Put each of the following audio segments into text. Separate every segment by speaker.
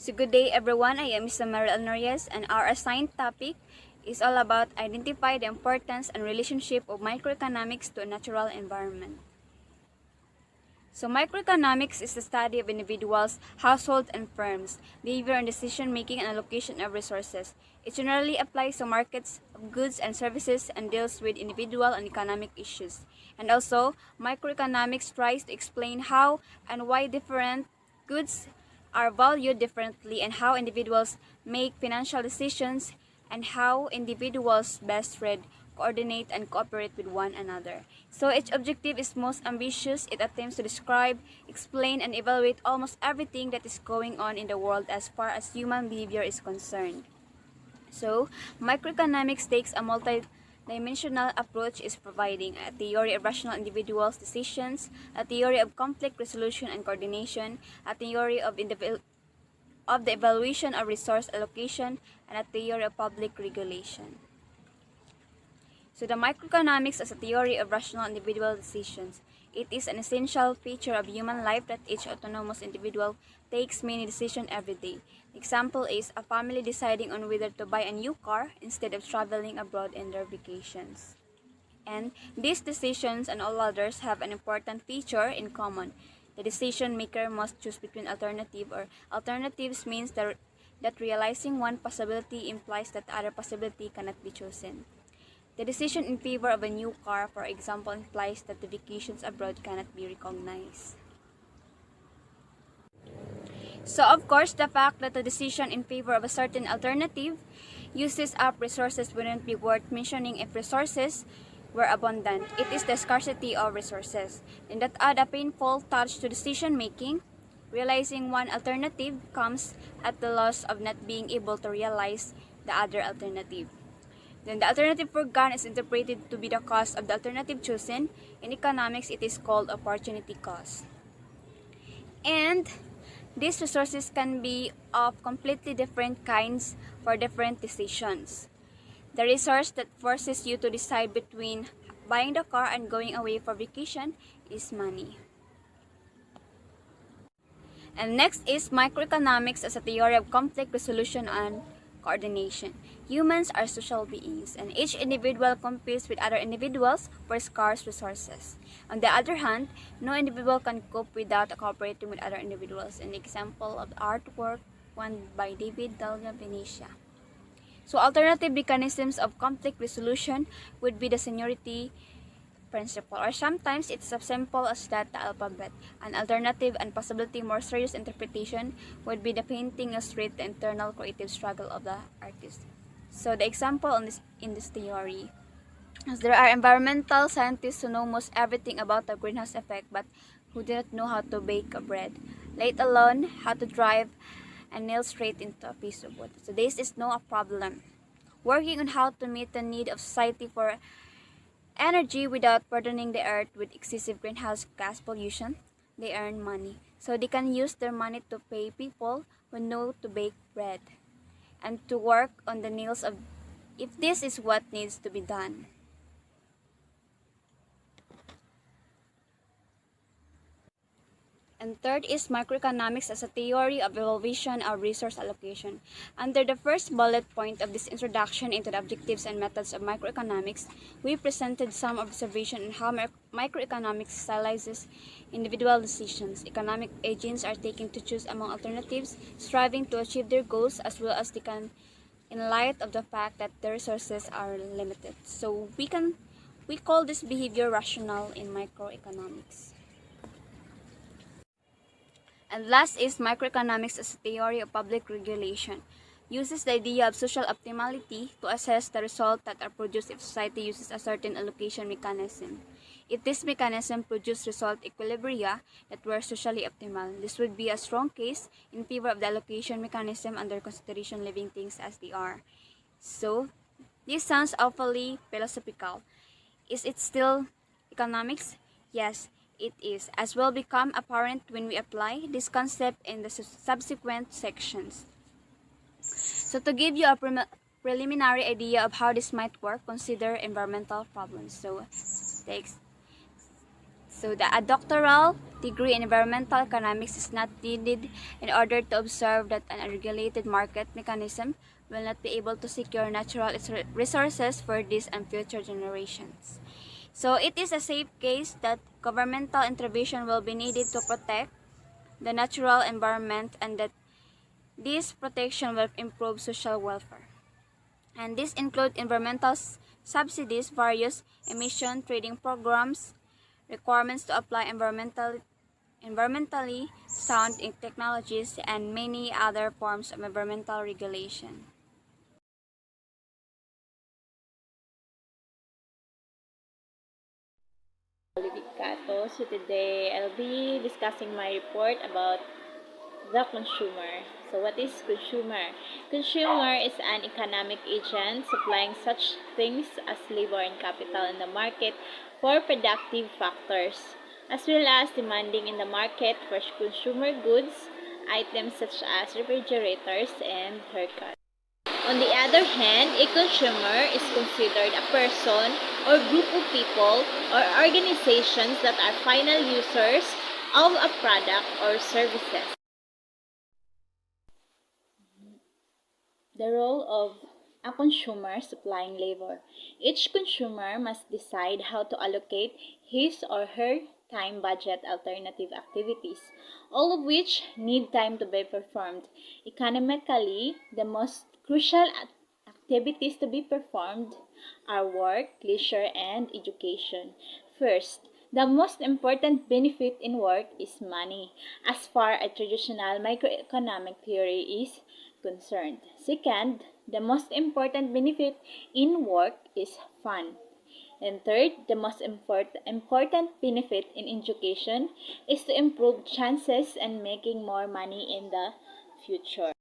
Speaker 1: So good day everyone, I am Ms. Mariel Norias and our assigned topic is all about identify the importance and relationship of microeconomics to a natural environment. So microeconomics is the study of individuals, households, and firms' behavior and decision-making and allocation of resources. It generally applies to markets of goods and services and deals with individual and economic issues. And also, microeconomics tries to explain how and why different goods are valued differently and how individuals make financial decisions and how individuals best read, coordinate, and cooperate with one another. So each objective is most ambitious. It attempts to describe, explain, and evaluate almost everything that is going on in the world as far as human behavior is concerned. So, microeconomics takes a multi-dimensional approach is providing a theory of rational individuals' decisions, a theory of conflict resolution and coordination, a theory of the evaluation of resource allocation, and a theory of public regulation. So the microeconomics as a theory of rational individual decisions. It is an essential feature of human life that each autonomous individual takes many decisions every day. Example is a family deciding on whether to buy a new car instead of traveling abroad in their vacations. And these decisions and all others have an important feature in common. The decision maker must choose between alternatives means that realizing one possibility implies that the other possibility cannot be chosen. The decision in favor of a new car, for example, implies that the vacations abroad cannot be recognized. So, of course, the fact that the decision in favor of a certain alternative uses up resources wouldn't be worth mentioning if resources were abundant. It is the scarcity of resources. And that add a painful touch to decision making. Realizing one alternative comes at the loss of not being able to realize the other alternative. Then the alternative forgone is interpreted to be the cost of the alternative chosen. In economics, it is called opportunity cost. And these resources can be of completely different kinds for different decisions. The resource that forces you to decide between buying the car and going away for vacation is money. And next is microeconomics as a theory of conflict resolution and coordination. Humans are social beings, and each individual competes with other individuals for scarce resources. On the other hand, no individual can cope without cooperating with other individuals. An example of artwork, one by David Dalga Venetia. So alternative mechanisms of conflict resolution would be the seniority principle, or sometimes it's as simple as that the alphabet. An alternative and possibility more serious interpretation would be the painting illustrate the internal creative struggle of the artist. So the example in this theory is there are environmental scientists who know most everything about the greenhouse effect but who do not know how to bake a bread, let alone how to drive a nail straight into a piece of wood. So this is no problem. Working on how to meet the need of society for energy without burdening the earth with excessive greenhouse gas pollution, they earn money. So they can use their money to pay people who know to bake bread and to work on the nails of if this is what needs to be done. And third is microeconomics as a theory of evaluation of resource allocation. Under the first bullet point of this introduction into the objectives and methods of microeconomics, we presented some observation on how microeconomics stylizes individual decisions. Economic agents are taken to choose among alternatives, striving to achieve their goals as well as they can in light of the fact that their resources are limited. So we call this behavior rational in microeconomics. And last is microeconomics as a theory of public regulation. Uses the idea of social optimality to assess the result that are produced if society uses a certain allocation mechanism. If this mechanism produces result equilibria that were socially optimal, this would be a strong case in favor of the allocation mechanism under consideration leaving things as they are. So, this sounds awfully philosophical. Is it still economics? Yes, it is, as will become apparent when we apply this concept in the subsequent sections. So to give you a preliminary idea of how this might work, consider environmental problems. So So a doctoral degree in environmental economics is not needed in order to observe that an unregulated market mechanism will not be able to secure natural resources for this and future generations. So it is a safe case that governmental intervention will be needed to protect the natural environment, and that this protection will improve social welfare. And this include environmental subsidies, various emission trading programs, requirements to apply environmentally sound technologies, and many other forms of environmental regulation.
Speaker 2: So today I'll be discussing my report about the consumer. So what is consumer? Consumer is an economic agent supplying such things as labor and capital in the market for productive factors, as well as demanding in the market for consumer goods, items such as refrigerators and haircuts. On the other hand, a consumer is considered a person or group of people or organizations that are final users of a product or services. The role of a consumer supplying labor. Each consumer must decide how to allocate his or her time budget alternative activities, all of which need time to be performed. Economically, the most crucial activities to be performed are work, leisure, and education. First, the most important benefit in work is money, as far as traditional microeconomic theory is concerned. Second, the most important benefit in work is fun. And third, the most important benefit in education is to improve chances and making more money in the future.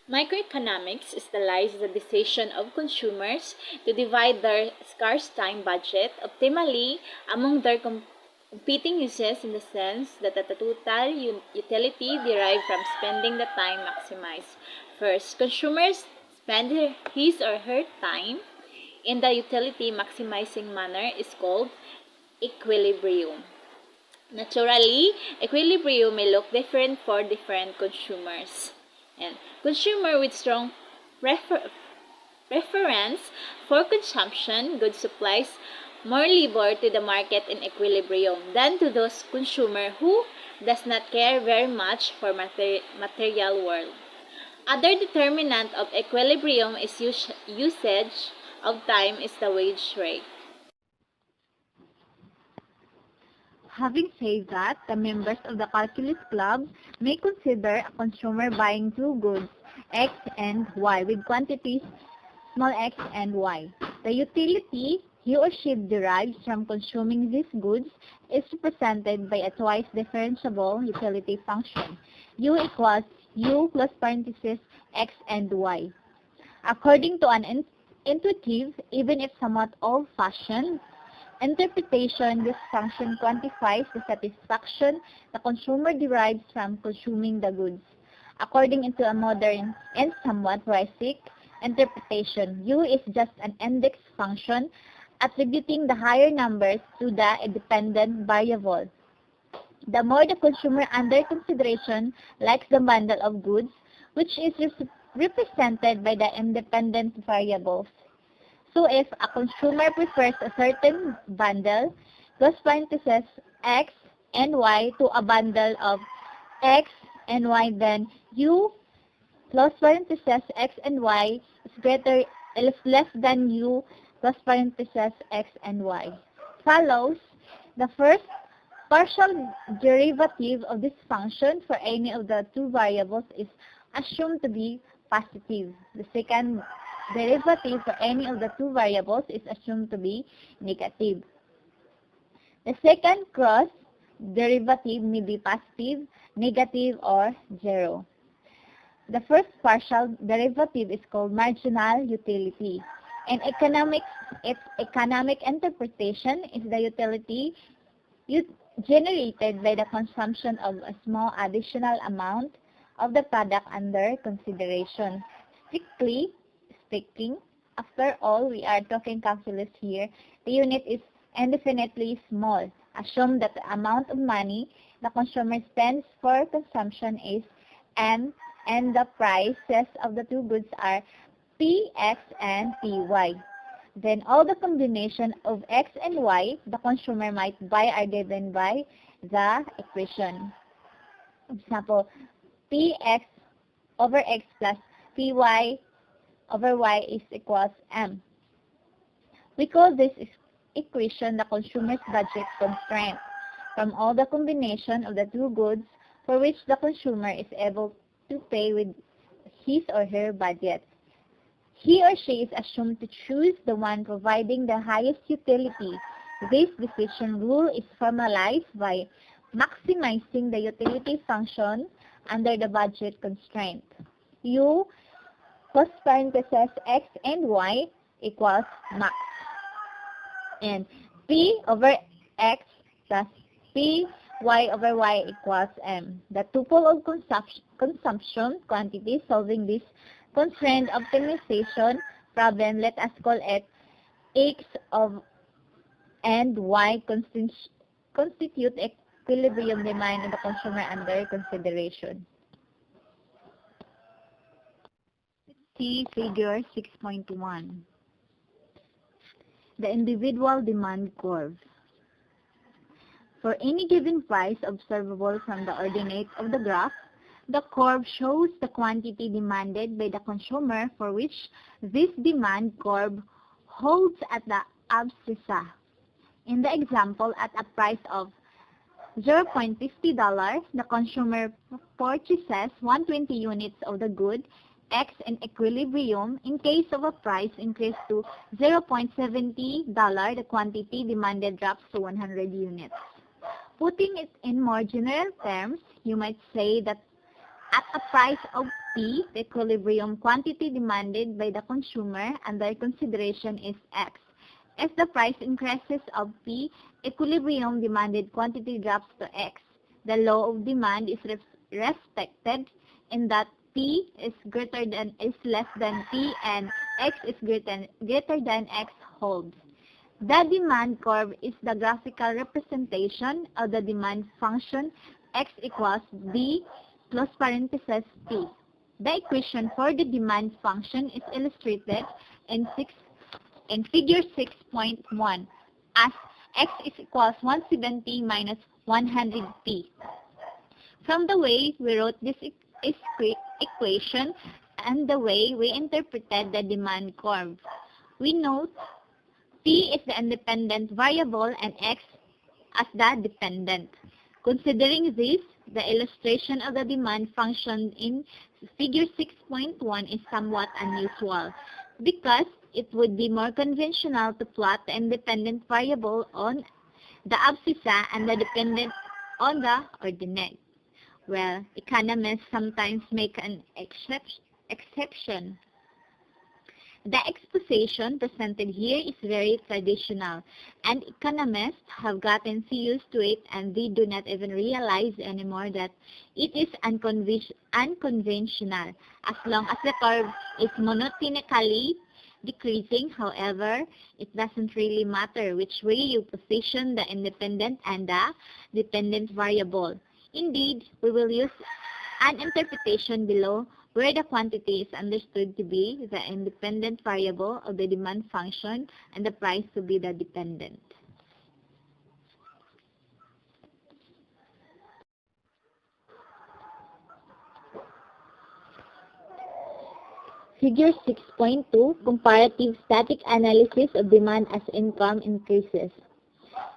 Speaker 2: Microeconomics studies the decision of consumers to divide their scarce time budget optimally among their competing uses, in the sense that the total utility derived from spending the time maximized. First, consumers spend his or her time in the utility maximizing manner is called equilibrium. Naturally, equilibrium may look different for different consumers. And consumer with strong preference for consumption goods supplies more labor to the market in equilibrium than to those consumer who does not care very much for material world. Other determinant of equilibrium is usage of time is the wage rate.
Speaker 3: Having said that, the members of the calculus club may consider a consumer buying two goods, X and Y, with quantities small x and y. The utility he or she derives from consuming these goods is represented by a twice differentiable utility function, U equals U plus parentheses X and Y. According to an intuitive, even if somewhat old-fashioned, interpretation, this function quantifies the satisfaction the consumer derives from consuming the goods. According to a modern and somewhat basic interpretation, U is just an index function attributing the higher numbers to the independent variable. The more the consumer under consideration likes the bundle of goods, which is represented by the independent variables. So if a consumer prefers a certain bundle, plus parentheses X and Y to a bundle of X and Y, then U plus parentheses X and Y is less than U plus parentheses X and Y. Follows, the first partial derivative of this function for any of the two variables is assumed to be positive. The second derivative for any of the two variables is assumed to be negative. The second cross derivative may be positive, negative, or zero. The first partial derivative is called marginal utility. In economics, its economic interpretation is the utility generated by the consumption of a small additional amount of the product under consideration. Strictly speaking, after all, we are talking calculus here. The unit is indefinitely small. Assume that the amount of money the consumer spends for consumption is M, and the prices of the two goods are Px and Py. Then all the combination of X and Y the consumer might buy are given by the equation. Example, Px over X plus Py over Y is equals M. We call this equation the consumer's budget constraint from all the combination of the two goods for which the consumer is able to pay with his or her budget. He or she is assumed to choose the one providing the highest utility. This decision rule is formalized by maximizing the utility function under the budget constraint. U plus parentheses X and Y equals max. And P over X plus P Y over Y equals M. The tuple of consumption quantity solving this constraint optimization problem, let us call it X of and Y constitute equilibrium demand of the consumer under consideration. See figure 6.1. The individual demand curve. For any given price observable from the ordinate of the graph, the curve shows the quantity demanded by the consumer for which this demand curve holds at the abscissa. In the example, at a price of $0.50, the consumer purchases 120 units of the good X in equilibrium. In case of a price increase to $0.70, the quantity demanded drops to 100 units. Putting it in more general terms, you might say that at a price of P, the equilibrium quantity demanded by the consumer under consideration is X. If the price increases of P, equilibrium demanded quantity drops to X. The law of demand is respected in that P is less than P and X is greater than X holds. The demand curve is the graphical representation of the demand function X equals D plus parentheses P. The equation for the demand function is illustrated in figure 6.1 as X is equals 170 minus 100P. From the way we wrote this equation and the way we interpreted the demand curve, we note P is the independent variable and X as the dependent. Considering this, the illustration of the demand function in figure 6.1 is somewhat unusual because it would be more conventional to plot the independent variable on the abscissa and the dependent on the ordinate. Well, economists sometimes make an exception. The exposition presented here is very traditional, and economists have gotten so used to it and they do not even realize anymore that it is unconventional. As long as the curve is monotonically decreasing, however, it doesn't really matter which way you position the independent and the dependent variable. Indeed, we will use an interpretation below where the quantity is understood to be the independent variable of the demand function and the price to be the dependent. Figure 6.2, comparative static analysis of demand as income increases.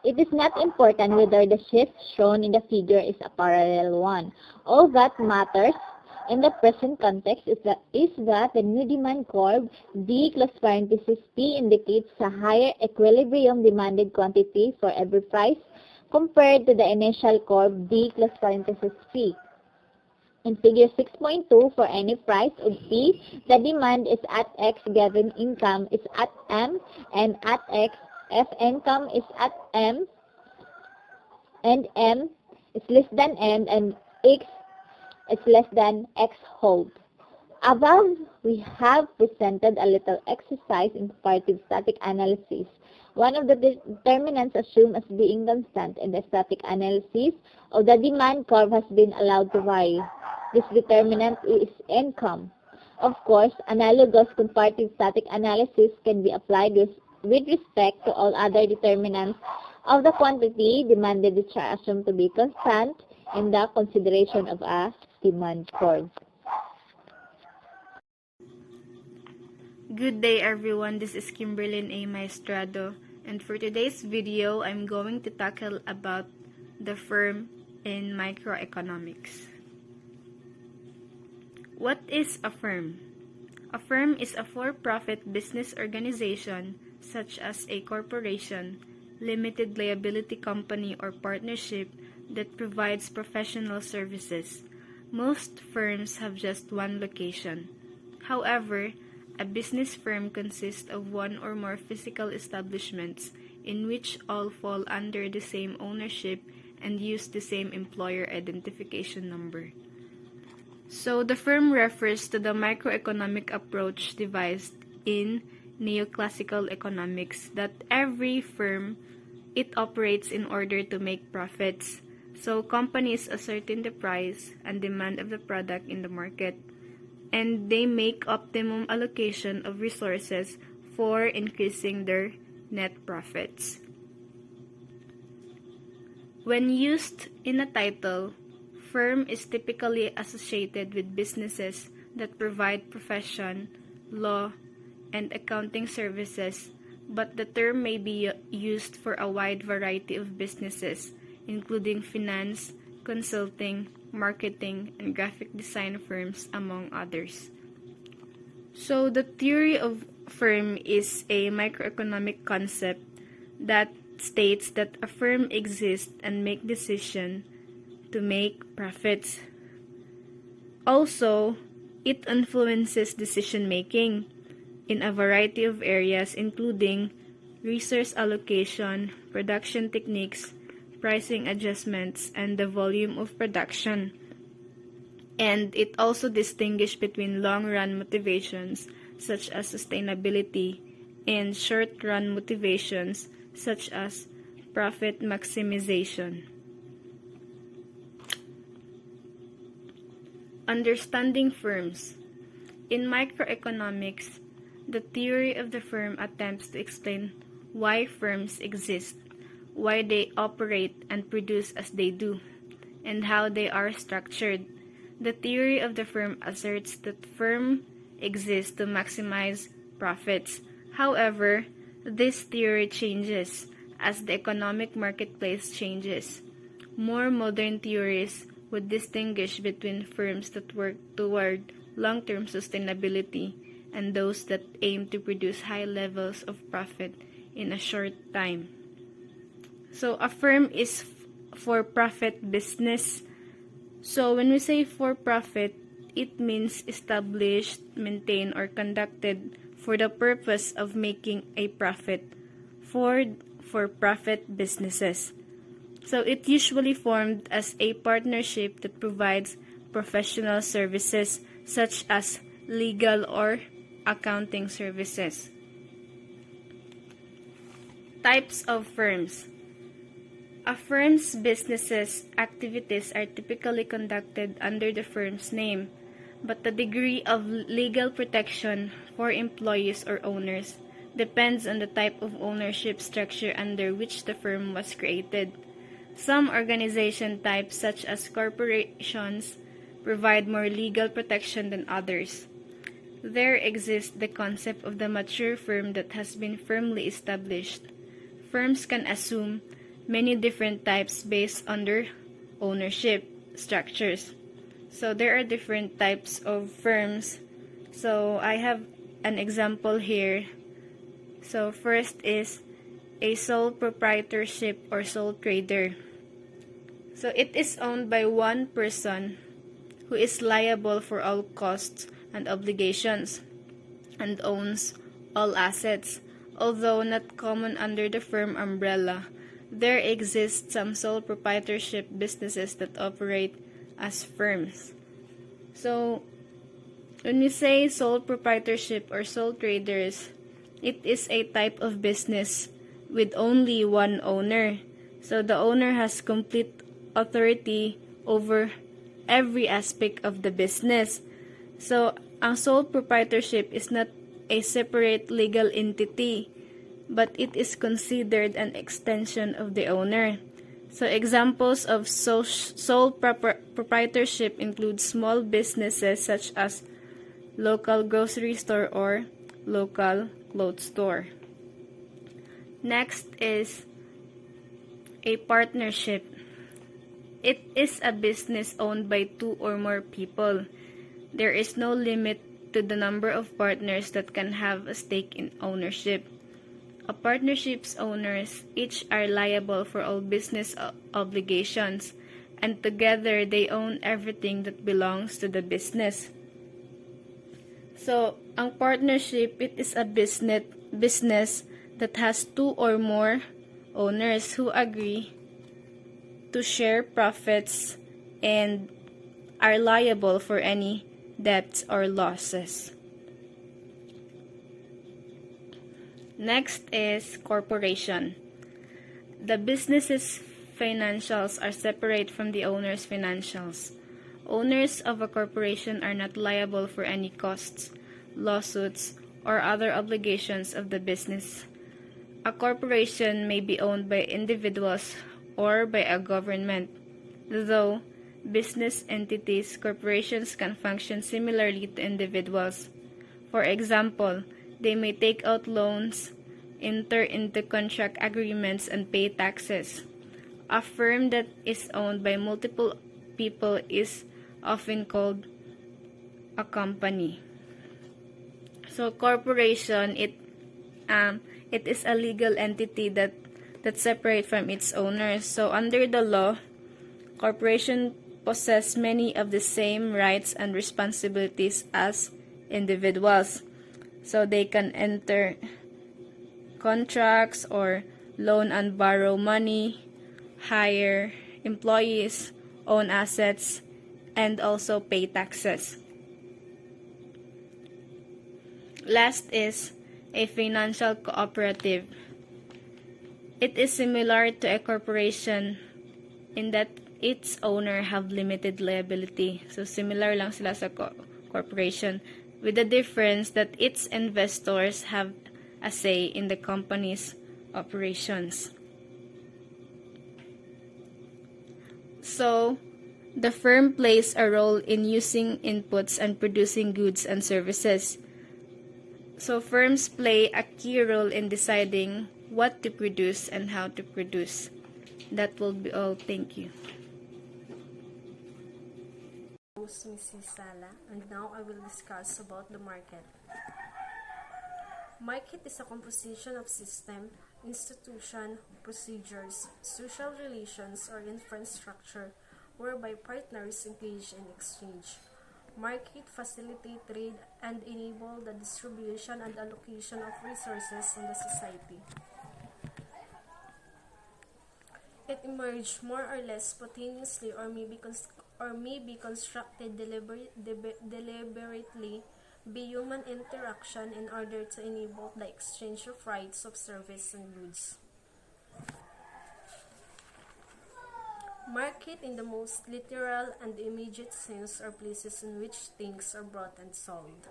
Speaker 3: It is not important whether the shift shown in the figure is a parallel one. All that matters in the present context is that the new demand curve D plus parenthesis P indicates a higher equilibrium demanded quantity for every price compared to the initial curve D plus parenthesis P. In figure 6.2, for any price of P, the demand is at X given income is at M, and at X if income is at M and M is less than M and X is less than X hold. Above, we have presented a little exercise in comparative static analysis One of the determinants assumed as being constant in the static analysis of the demand curve has been allowed to vary. This determinant is income. Of course, analogous comparative static analysis can be applied with respect to all other determinants of the quantity demanded which are assumed to be constant in the consideration of a demand curve.
Speaker 4: Good day everyone, this is Kimberlyn A. Maestrado, and for today's video, I'm going to tackle about the firm in microeconomics. What is a firm? A firm is a for-profit business organization such as a corporation, limited liability company, or partnership that provides professional services. Most firms have just one location. However, a business firm consists of one or more physical establishments in which all fall under the same ownership and use the same employer identification number. So the firm refers to the microeconomic approach devised in neoclassical economics that every firm, it operates in order to make profits. So companies ascertain the price and demand of the product in the market, and they make optimum allocation of resources for increasing their net profits. When used in a title, firm is typically associated with businesses that provide profession, law, and accounting services, but the term may be used for a wide variety of businesses, including finance, consulting, marketing, and graphic design firms, among others. So the theory of firm is a microeconomic concept that states that a firm exists and make decisions to make profits. Also, it influences decision making in a variety of areas, including resource allocation, production techniques, pricing adjustments, and the volume of production. And it also distinguishes between long-run motivations such as sustainability and short-run motivations such as profit maximization. Understanding firms. In microeconomics, the theory of the firm attempts to explain why firms exist, why they operate and produce as they do, and how they are structured. The theory of the firm asserts that firm exists to maximize profits. However, this theory changes as the economic marketplace changes. More modern theories would distinguish between firms that work toward long-term sustainability and those that aim to produce high levels of profit in a short time. So a firm is for-profit business. So when we say for-profit, it means established, maintained, or conducted for the purpose of making a profit for-profit businesses. So it usually formed as a partnership that provides professional services such as legal or accounting services. Types of firms. A firm's businesses activities are typically conducted under the firm's name, but the degree of legal protection for employees or owners depends on the type of ownership structure under which the firm was created. Some organization types, such as corporations, provide more legal protection than others. There exists the concept of the mature firm that has been firmly established. Firms can assume many different types based on their ownership structures. So there are different types of firms. So I have an example here. So first is a sole proprietorship or sole trader. So it is owned by one person who is liable for all costs and obligations and owns all assets. Although not common under the firm umbrella, there exist some sole proprietorship businesses that operate as firms. So when we say sole proprietorship or sole traders, it is a type of business with only one owner. So the owner has complete authority over every aspect of the business. So ang sole proprietorship is not a separate legal entity, but it is considered an extension of the owner. So examples of sole proprietorship include small businesses such as local grocery store or local clothes store. Next is a partnership. It is a business owned by two or more people. There is no limit to the number of partners that can have a stake in ownership. A partnership's owners each are liable for all business obligations, and together they own everything that belongs to the business. So, ang partnership, it is a business that has two or more owners who agree to share profits and are liable for any debts or losses. Next is corporation. The business's financials are separate from the owner's financials. Owners of a corporation are not liable for any costs, lawsuits, or other obligations of the business. A corporation may be owned by individuals or by a government. Though business entities, corporations can function similarly to individuals. For example, they may take out loans, enter into contract agreements, and pay taxes. A firm that is owned by multiple people is often called a company. So corporation, it is a legal entity that separate from its owners. So under the law, corporation possess many of the same rights and responsibilities as individuals. So they can enter contracts or loan and borrow money, hire employees, own assets, and also pay taxes. Last is a financial cooperative. It is similar to a corporation in that its owner have limited liability. So similar lang sila sa corporation, with the difference that its investors have a say in the company's operations. So, the firm plays a role in using inputs and producing goods and services. So, firms play a key role in deciding what to produce and how to produce. That will be all. Thank you.
Speaker 5: Mrs. Sala, and now I will discuss about the market. Market is a composition of system, institution, procedures, social relations, or infrastructure whereby partners engage in exchange. Market facilitate trade and enable the distribution and allocation of resources in the society. It emerged more or less spontaneously or may be constructed deliberately by human interaction in order to enable the exchange of rights of service and goods. Market in the most literal and immediate sense are places in which things are bought and sold.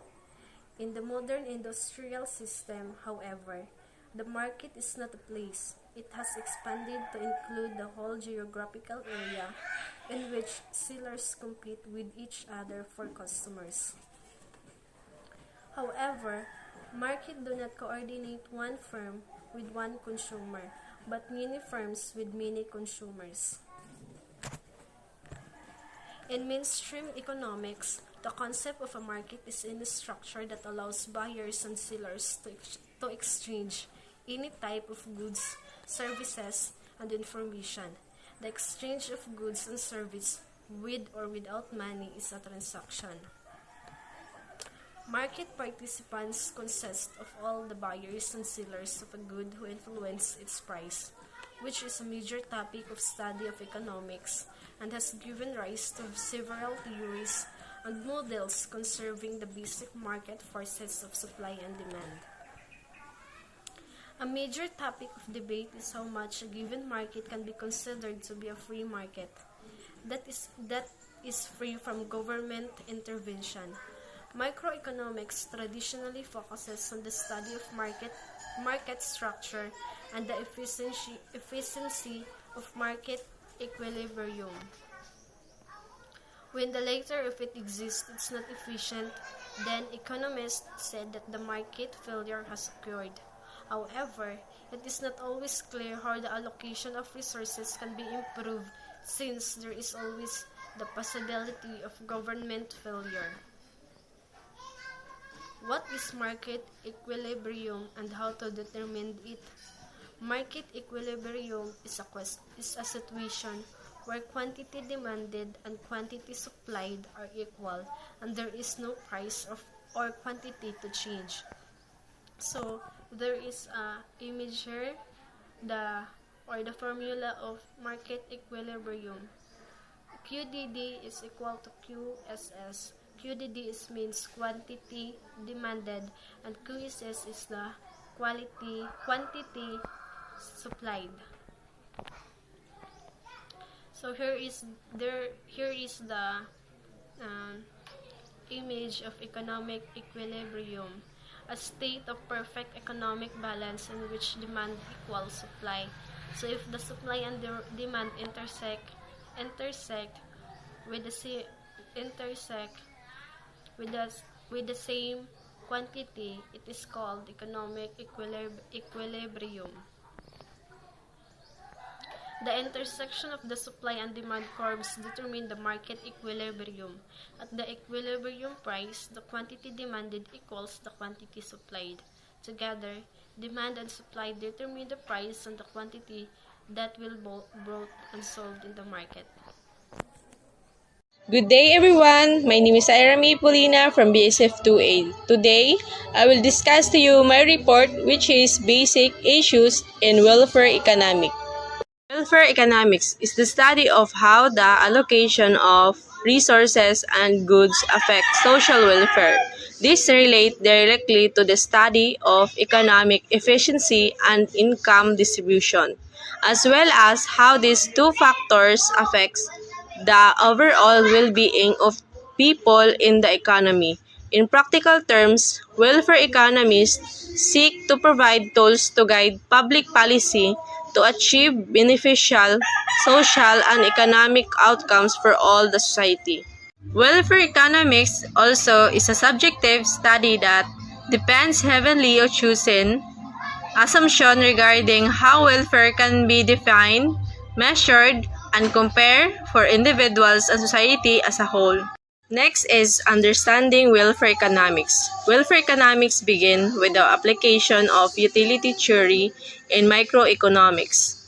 Speaker 5: In the modern industrial system, however, the market is not a place. It has expanded to include the whole geographical area in which sellers compete with each other for customers. However, market do not coordinate one firm with one consumer, but many firms with many consumers. In mainstream economics, the concept of a market is any structure that allows buyers and sellers to exchange any type of goods, services, and information. The exchange of goods and service with or without money is a transaction. Market participants consist of all the buyers and sellers of a good who influence its price, which is a major topic of study of economics and has given rise to several theories and models concerning the basic market forces of supply and demand. A major topic of debate is how much a given market can be considered to be a free market that is free from government intervention. Microeconomics traditionally focuses on the study of market structure and the efficiency of market equilibrium. When the latter, if it exists, is not efficient, then economists said that the market failure has occurred. However, it is not always clear how the allocation of resources can be improved since there is always the possibility of government failure. What is market equilibrium and how to determine it? Market equilibrium is a situation where quantity demanded and quantity supplied are equal and there is no price or quantity to change. So there is a image here, the formula of market equilibrium. QDD is equal to QSS. QDD means quantity demanded and QSS is the quantity supplied. So here is the image of economic equilibrium, a state of perfect economic balance in which demand equals supply. So if the supply and the demand intersect with the same quantity, it is called economic equilibrium. The intersection of the supply and demand curves determine the market equilibrium. At the equilibrium price, the quantity demanded equals the quantity supplied. Together, demand and supply determine the price and the quantity that will be bought and sold in the market.
Speaker 6: Good day everyone, my name is Irami Polina from BSF 2A. Today, I will discuss to you my report which is Basic Issues in Welfare Economics. Welfare economics is the study of how the allocation of resources and goods affect social welfare. These relate directly to the study of economic efficiency and income distribution, as well as how these two factors affect the overall well-being of people in the economy. In practical terms, welfare economists seek to provide tools to guide public policy to achieve beneficial social and economic outcomes for all the society. Welfare economics also is a subjective study that depends heavily on choosing assumption regarding how welfare can be defined, measured, and compared for individuals and society as a whole. Next is understanding welfare economics. Welfare economics begin with the application of utility theory in microeconomics.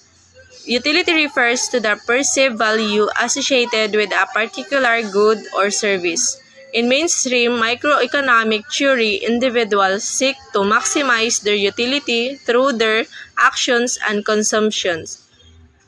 Speaker 6: Utility refers to the perceived value associated with a particular good or service. In mainstream microeconomic theory, individuals seek to maximize their utility through their actions and consumptions,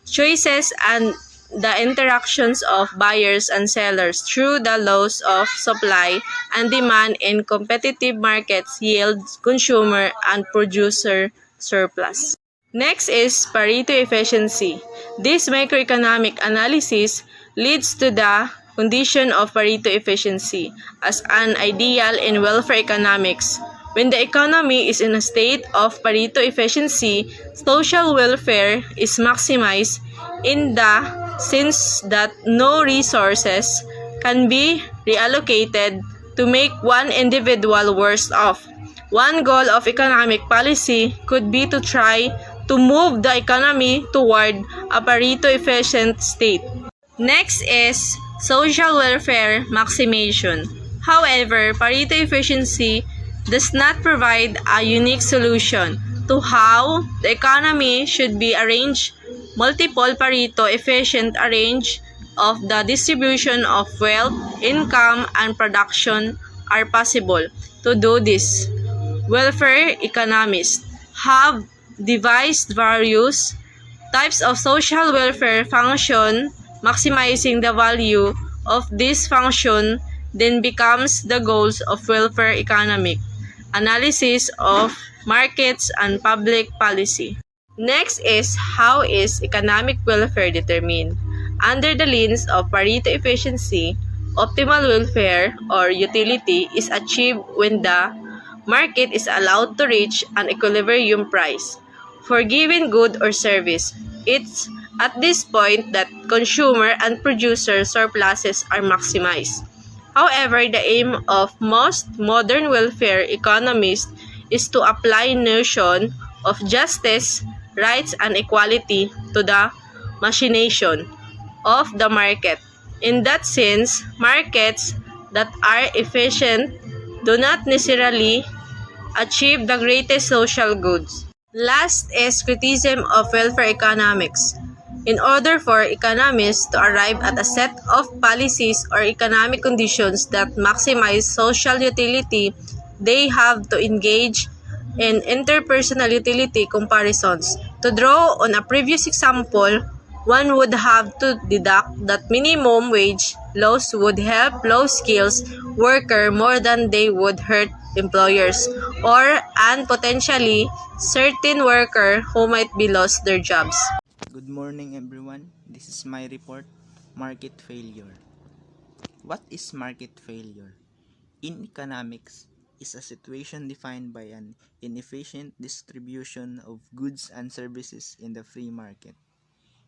Speaker 6: choices, and the interactions of buyers and sellers through the laws of supply and demand in competitive markets yield consumer and producer surplus. Next is Pareto efficiency. This microeconomic analysis leads to the condition of Pareto efficiency as an ideal in welfare economics. When the economy is in a state of Pareto efficiency, social welfare is maximized in the sense that no resources can be reallocated to make one individual worse off. One goal of economic policy could be to try to move the economy toward a Pareto efficient state. Next is social welfare maximization. However, Pareto efficiency does not provide a unique solution to how the economy should be arranged. Multiple Pareto efficient arrange of the distribution of wealth, income, and production are possible. To do this, welfare economists have devised various types of social welfare function. Maximizing the value of this function then becomes the goals of welfare economic. analysis of markets and public policy. Next is how is economic welfare determined? Under the lens of Pareto efficiency, optimal welfare or utility is achieved when the market is allowed to reach an equilibrium price for given good or service. It's at this point that consumer and producer surpluses are maximized. However, the aim of most modern welfare economists is to apply notion of justice, rights, and equality to the machination of the market. In that sense, markets that are efficient do not necessarily achieve the greatest social goods. Last is criticism of welfare economics. In order for economists to arrive at a set of policies or economic conditions that maximize social utility, they have to engage in interpersonal utility comparisons. To draw on a previous example, one would have to deduct that minimum wage laws would help low skills worker more than they would hurt employers or and potentially certain worker who might be lost their jobs.
Speaker 7: Good morning, everyone. This is my report, Market Failure. What is market failure? In economics, is a situation defined by an inefficient distribution of goods and services in the free market.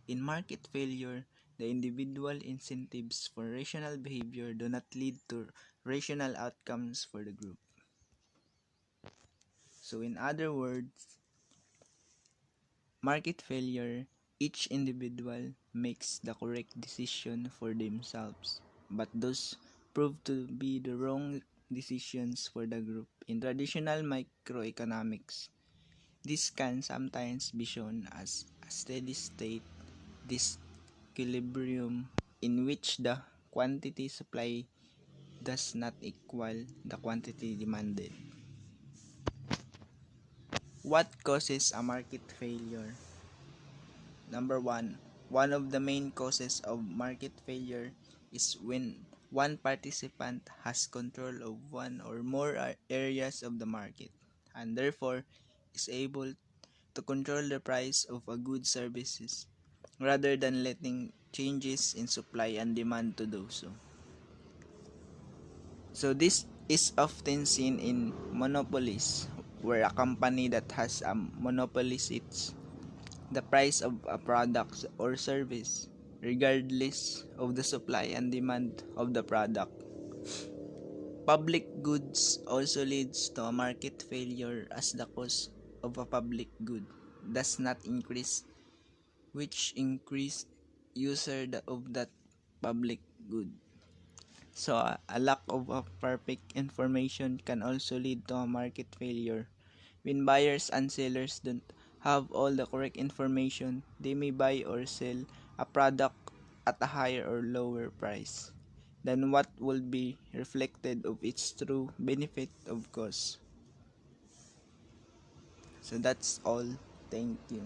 Speaker 7: In market failure, the individual incentives for rational behavior do not lead to rational outcomes for the group. So in other words, market failure, each individual makes the correct decision for themselves, but those prove to be the wrong decisions for the group. In traditional microeconomics, this can sometimes be shown as a steady state disequilibrium in which the quantity supply does not equal the quantity demanded. What causes a market failure? Number one of the main causes of market failure is when one participant has control of one or more areas of the market and therefore is able to control the price of a good services rather than letting changes in supply and demand to do so. So this is often seen in monopolies where a company that has a monopoly sits the price of a product or service regardless of the supply and demand of the product. Public goods also leads to a market failure as the cost of a public good does not increase, which increase user of that public good. So a lack of a perfect information can also lead to a market failure. When buyers and sellers don't have all the correct information, they may buy or sell a product at a higher or lower price than what will be reflected of its true benefit of cost. So that's all. Thank you.